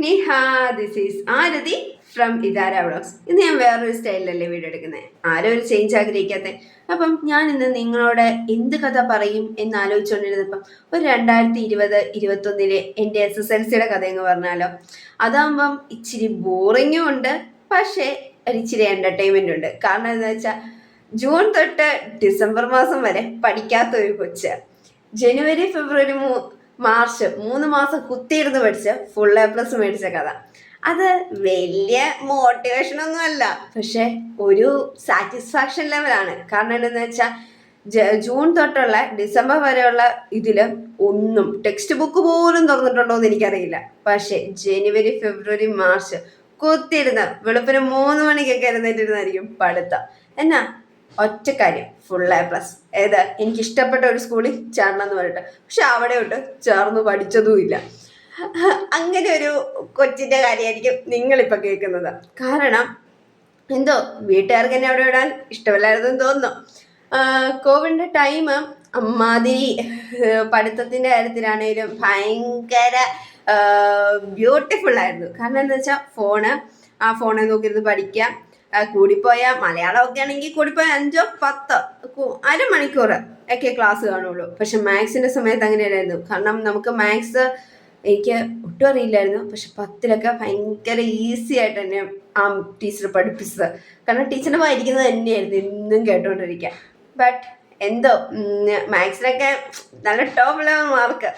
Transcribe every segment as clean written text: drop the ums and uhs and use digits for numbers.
Niha, this is Aarathi from Ithara vlogs. ഇന്ന് ഞാൻ വേറൊരു സ്റ്റൈലിലല്ലേ വീഡിയോ എടുക്കുന്നത്. ആരും ഒരു ചേഞ്ച് ആഗ്രഹിക്കാത്ത. അപ്പം ഞാൻ ഇന്ന് നിങ്ങളോട് എന്ത് കഥ പറയും എന്ന് ആലോചിച്ചുകൊണ്ടിരുന്നപ്പം ഒരു 2020-21 എൻ്റെ SSLCയുടെ കഥയെന്ന് പറഞ്ഞാലോ. അതാകുമ്പം ഇച്ചിരി ബോറിങ്ങും ഉണ്ട്, പക്ഷേ ഒരിച്ചിരി എൻ്റർടൈൻമെൻ്റ് ഉണ്ട്. കാരണം എന്താ വെച്ചാൽ ജൂൺ തൊട്ട് ഡിസംബർ മാസം വരെ പഠിക്കാത്ത ഒരു കൊച്ച് ജനുവരി ഫെബ്രുവരി മാർച്ച് 3 മാസം കുത്തിയിരുന്ന് പഠിച്ച് FA+ മേടിച്ച കഥ. അത് വലിയ മോട്ടിവേഷനൊന്നും അല്ല, പക്ഷെ ഒരു സാറ്റിസ്ഫാക്ഷൻ ലെവലാണ്. കാരണം എന്താണെന്ന് വെച്ചാൽ ജൂൺ തൊട്ടുള്ള ഡിസംബർ വരെയുള്ള ഇതിൽ ഒന്നും ടെക്സ്റ്റ് ബുക്ക് പോലും തുറന്നിട്ടുണ്ടോ എന്ന് എനിക്കറിയില്ല. പക്ഷെ ജനുവരി ഫെബ്രുവരി മാർച്ച് കുത്തിയിരുന്ന് വെളുപ്പിന് 3 മണിക്കൊക്കെ ഇരുന്നിട്ടിരുന്നായിരിക്കും പഠിത്തം. എന്നാ ഒറ്റ കാര്യം, FA+. ഏത് എനിക്ക് ഇഷ്ടപ്പെട്ട ഒരു സ്കൂളിൽ ചേർണം എന്ന് പറഞ്ഞിട്ട്, പക്ഷെ അവിടെ തൊട്ട് ചേർന്ന് പഠിച്ചതുമില്ല. അങ്ങനെ ഒരു കൊച്ചിന്റെ കാര്യമായിരിക്കും നിങ്ങളിപ്പോ കേൾക്കുന്നത്. കാരണം എന്തോ വീട്ടുകാർക്ക് എന്നെ അവിടെ വിടാൻ ഇഷ്ടമല്ലായിരുന്നു തോന്നുന്നു. കോവിഡിന്റെ ടൈം അമ്മാതിരി പഠിത്തത്തിന്റെ കാര്യത്തിലാണേലും ഭയങ്കര ബ്യൂട്ടിഫുൾ ആയിരുന്നു. കാരണം എന്താ വെച്ചാൽ ഫോണിൽ നോക്കിയിരുന്ന് പഠിക്കാം. കൂടിപ്പോയ മലയാളം ഒക്കെ ആണെങ്കിൽ കൂടിപ്പോയ 5-10 അരമണിക്കൂർ ഒക്കെ ക്ലാസ് കാണുള്ളൂ. പക്ഷെ മാത്സിന്റെ സമയത്ത് അങ്ങനെയല്ലായിരുന്നു. കാരണം നമുക്ക് മാത്സ് എനിക്ക് ഒട്ടും അറിയില്ലായിരുന്നു, പക്ഷെ 10ലൊക്കെ ഭയങ്കര ഈസി ആയിട്ട് തന്നെ ആ ടീച്ചർ പഠിപ്പിച്ചത്. കാരണം ടീച്ചറിന്റെ വായിരിക്കുന്നത് തന്നെയായിരുന്നു എന്നും കേട്ടോണ്ടിരിക്കുക. ബട്ട് എന്തോ മാത്സിലൊക്കെ നല്ല ടോപ്പ് ലെവൽ മാർക്ക്.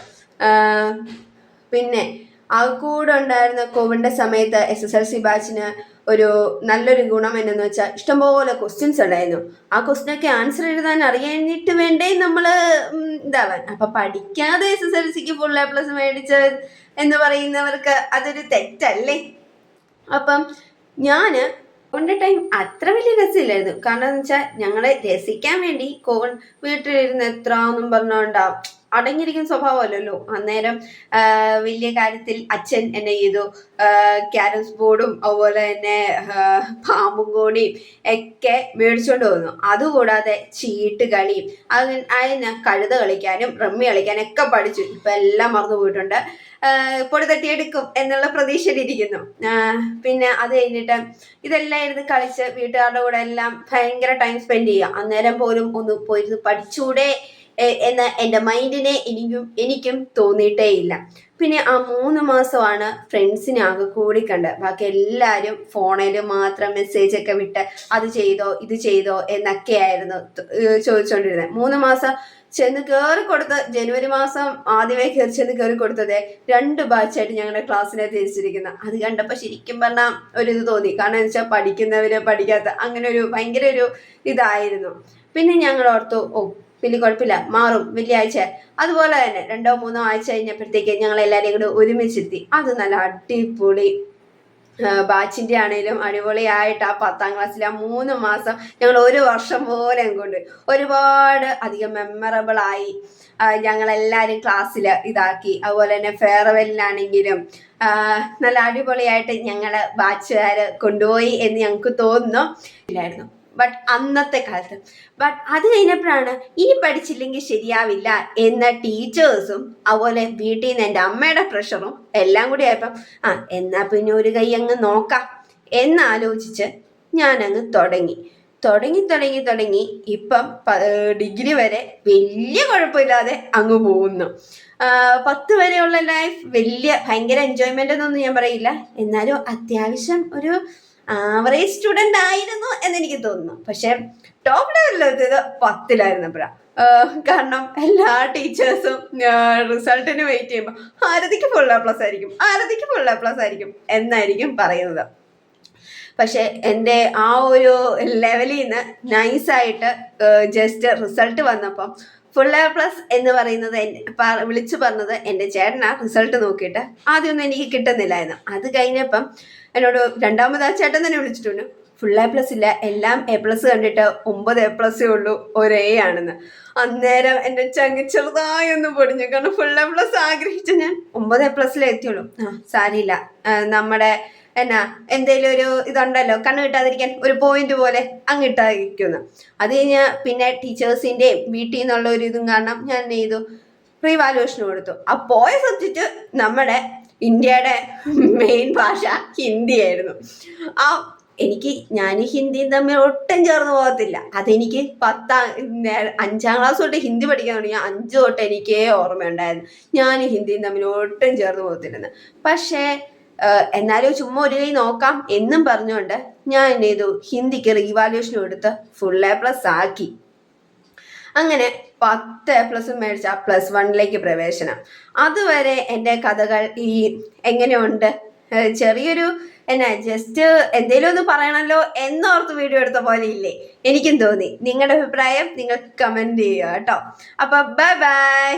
പിന്നെ ആ കൂടെ ഉണ്ടായിരുന്ന കോവിഡിന്റെ സമയത്ത് SSLC ബാച്ചിന് ഒരു നല്ലൊരു ഗുണം എന്തെന്ന് വെച്ചാൽ ഇഷ്ടംപോലെ ക്വസ്റ്റ്യൻസ് ഉണ്ടായിരുന്നു. ആ ക്വസ്റ്റ്യനൊക്കെ ആൻസർ എഴുതാൻ അറിയാനിട്ട് വേണ്ടേ നമ്മൾ ഇതാവാൻ. അപ്പൊ പഠിക്കാതെ SSLCക്ക് FA+ മേടിച്ച എന്ന് പറയുന്നവർക്ക് അതൊരു തെറ്റല്ലേ. അപ്പം ഞാന് കൊണ്ട ടൈം അത്ര വലിയ രസമില്ലായിരുന്നു. കാരണം എന്ന് വെച്ചാൽ ഞങ്ങളെ രസിക്കാൻ വേണ്ടി വീട്ടിലിരുന്ന് എത്ര എന്നും പറഞ്ഞോണ്ടാവും അടങ്ങിയിരിക്കുന്ന സ്വഭാവമല്ലല്ലോ. അന്നേരം വലിയ കാര്യത്തിൽ അച്ഛൻ എന്നെ ചെയ്തു ക്യാരംസ് ബോർഡും അതുപോലെ തന്നെ പാമ്പും കോണിയും ഒക്കെ മേടിച്ചുകൊണ്ട് വന്നു. അതുകൂടാതെ ചീട്ട് കളിയും അതിന് കഴുത കളിക്കാനും റമ്മി കളിക്കാനും ഒക്കെ പഠിച്ചു. ഇപ്പം എല്ലാം മറന്നു പോയിട്ടുണ്ട്. പൊടി തട്ടിയെടുക്കും എന്നുള്ള പ്രതീക്ഷയിലിരിക്കുന്നു. പിന്നെ അത് കഴിഞ്ഞിട്ട് ഇതെല്ലാം ഇരുന്ന് കളിച്ച് വീട്ടുകാരുടെ കൂടെ എല്ലാം ഭയങ്കര ടൈം സ്പെൻഡ് ചെയ്യുക. അന്നേരം പോലും ഒന്ന് പോയിരുന്ന് പഠിച്ചൂടെ എന്ന് എൻ്റെ മൈൻഡിനെ എനിക്കും തോന്നിയിട്ടേ ഇല്ല. പിന്നെ ആ 3 മാസമാണ് ഫ്രണ്ട്സിനെ ആകെ കൂടി കണ്ടത്. ബാക്കി എല്ലാവരും ഫോണിൽ മാത്രം മെസ്സേജ് ഒക്കെ വിട്ട് അത് ചെയ്തോ ഇത് ചെയ്തോ എന്നൊക്കെയായിരുന്നു ചോദിച്ചുകൊണ്ടിരുന്നത്. 3 മാസം ചെന്ന് കയറി കൊടുത്ത് ജനുവരി മാസം ആദ്യമേ ചെന്ന് കയറി കൊടുത്തത് 2 ബാച്ചായിട്ട് ഞങ്ങളുടെ ക്ലാസ്സിനെ തിരിച്ചിരിക്കുന്ന. അത് കണ്ടപ്പോൾ ശരിക്കും പറഞ്ഞാൽ ഒരിത് തോന്നി. കാരണം എന്ന് വെച്ചാൽ പഠിക്കുന്നവര് പഠിക്കാത്ത അങ്ങനെ ഒരു ഭയങ്കര ഒരു ഇതായിരുന്നു. പിന്നെ ഞങ്ങൾ ഓർത്തു, വലിയ കുഴപ്പമില്ല, മാറും വെള്ളിയാഴ്ച. അതുപോലെ തന്നെ 2-3 ആഴ്ച കഴിഞ്ഞപ്പോഴത്തേക്ക് ഞങ്ങൾ എല്ലാവരെയും കൂടെ ഒരുമിച്ചിരുത്തി. അത് നല്ല അടിപൊളി ബാച്ചിന്റെ ആണേലും അടിപൊളിയായിട്ട് ആ 10ാം ക്ലാസ്സിലെ ആ 3 മാസം ഞങ്ങൾ 1 വർഷം പോലെ കൊണ്ട് ഒരുപാട് അധികം മെമ്മറബിൾ ആയി. ഞങ്ങളെല്ലാവരും ക്ലാസ്സിൽ ഇതാക്കി. അതുപോലെ തന്നെ ഫെയർവെല്ലിനാണെങ്കിലും നല്ല അടിപൊളിയായിട്ട് ഞങ്ങള് ബാച്ചുകാര് കൊണ്ടുപോയി എന്ന് ഞങ്ങൾക്ക് തോന്നുന്നു ഇല്ലായിരുന്നു. ബട്ട് അന്നത്തെ കാലത്ത് അത് കഴിഞ്ഞപ്പോഴാണ് ഇനി പഠിച്ചില്ലെങ്കിൽ ശരിയാവില്ല എന്ന ടീച്ചേഴ്സും അതുപോലെ വീട്ടിൽ നിന്ന് എൻ്റെ അമ്മയുടെ പ്രഷറും എല്ലാം കൂടി ആയപ്പം എന്നാ പിന്നെ ഒരു കൈ അങ്ങ് നോക്കാം എന്നാലോചിച്ച് ഞാനങ്ങ് തുടങ്ങി ഇപ്പം ഡിഗ്രി വരെ വലിയ കുഴപ്പമില്ലാതെ അങ്ങ് പോകുന്നു. 10 വരെയുള്ള ലൈഫ് ഭയങ്കര എൻജോയ്മെന്റ് എന്നൊന്നും ഞാൻ പറയില്ല, എന്നാലും അത്യാവശ്യം ഒരു ആവറേജ് സ്റ്റുഡൻ്റ് ആയിരുന്നു എന്നെനിക്ക് തോന്നുന്നു. പക്ഷെ ടോപ്പ് ലെവലിലെത്തിയത് 10ലായിരുന്നപ്പോഴാണ്. കാരണം എല്ലാ ടീച്ചേഴ്സും റിസൾട്ടിന് വെയിറ്റ് ചെയ്യുമ്പോൾ ആരതിക്ക് FA+ ആയിരിക്കും എന്നായിരിക്കും പറയുന്നത്. പക്ഷെ എൻ്റെ ആ ഒരു ലെവലിൽ നിന്ന് നൈസായിട്ട് ജസ്റ്റ് റിസൾട്ട് വന്നപ്പം FA+ എന്ന് പറയുന്നത് വിളിച്ചു പറഞ്ഞത് എൻ്റെ ചേട്ടനാ. റിസൾട്ട് നോക്കിയിട്ട് ആദ്യമൊന്നും എനിക്ക് കിട്ടുന്നില്ലായിരുന്നു. അത് കഴിഞ്ഞപ്പം എന്നോട് രണ്ടാമത് ആ ചേട്ടൻ തന്നെ വിളിച്ചിട്ടുണ്ട്, FA+ ഇല്ല, എല്ലാം A+ കണ്ടിട്ട് 9 A+ ഉള്ളൂ, ഒരു A ആണെന്ന്. അന്നേരം എൻ്റെ ചങ്ങ് ചെറുതായി ഒന്ന് പൊടിഞ്ഞു. കാരണം FA+ ആഗ്രഹിച്ച ഞാൻ 9 A+ എത്തിയുള്ളൂ. സാരിയില്ല, നമ്മുടെ എന്തേലും ഒരു ഇതുണ്ടല്ലോ, കണ്ണു കിട്ടാതിരിക്കാൻ ഒരു പോയിന്റ് പോലെ അങ്ങിട്ടായിരിക്കുന്നു. അത് കഴിഞ്ഞ് പിന്നെ ടീച്ചേഴ്സിൻ്റെയും വീട്ടിൽ നിന്നുള്ള ഒരു ഇതും കാരണം ഞാൻ ചെയ്തു റീവാലുവേഷൻ കൊടുത്തു. ആ പോയ സബ്ജക്റ്റ് നമ്മുടെ ഇന്ത്യയുടെ മെയിൻ ഭാഷ ഹിന്ദിയായിരുന്നു. ആ ഞാൻ ഹിന്ദിയും തമ്മിൽ ഒട്ടും ചേർന്ന് പോകത്തില്ല. അതെനിക്ക് 5-ാം ക്ലാസ് തൊട്ട് ഹിന്ദി പഠിക്കാൻ തുടങ്ങി. 5 തൊട്ട് എനിക്കേ ഓർമ്മയുണ്ടായിരുന്നു ഞാൻ ഹിന്ദിയും തമ്മിൽ ഒട്ടും ചേർന്ന് പോകത്തില്ലെന്ന്. പക്ഷേ എന്നാലും ചുമ്മാ ഒരു കൈ നോക്കാം എന്നും പറഞ്ഞുകൊണ്ട് ഞാൻ എന്ത് ചെയ്തു, ഹിന്ദിക്ക് റീവാലുവേഷനും എടുത്ത് full A+ ആക്കി. അങ്ങനെ 10 A+ മേടിച്ച +1 പ്രവേശനം. അതുവരെ എൻ്റെ കഥകൾ എങ്ങനെയുണ്ട്, ചെറിയൊരു ജസ്റ്റ് എന്തേലും ഒന്ന് പറയണല്ലോ എന്നോർത്ത് വീഡിയോ എടുത്ത പോലെ ഇല്ലേ, എനിക്കും തോന്നി. നിങ്ങളുടെ അഭിപ്രായം നിങ്ങൾക്ക് കമൻറ്റ് ചെയ്യുക കേട്ടോ. അപ്പം ബൈ ബൈ.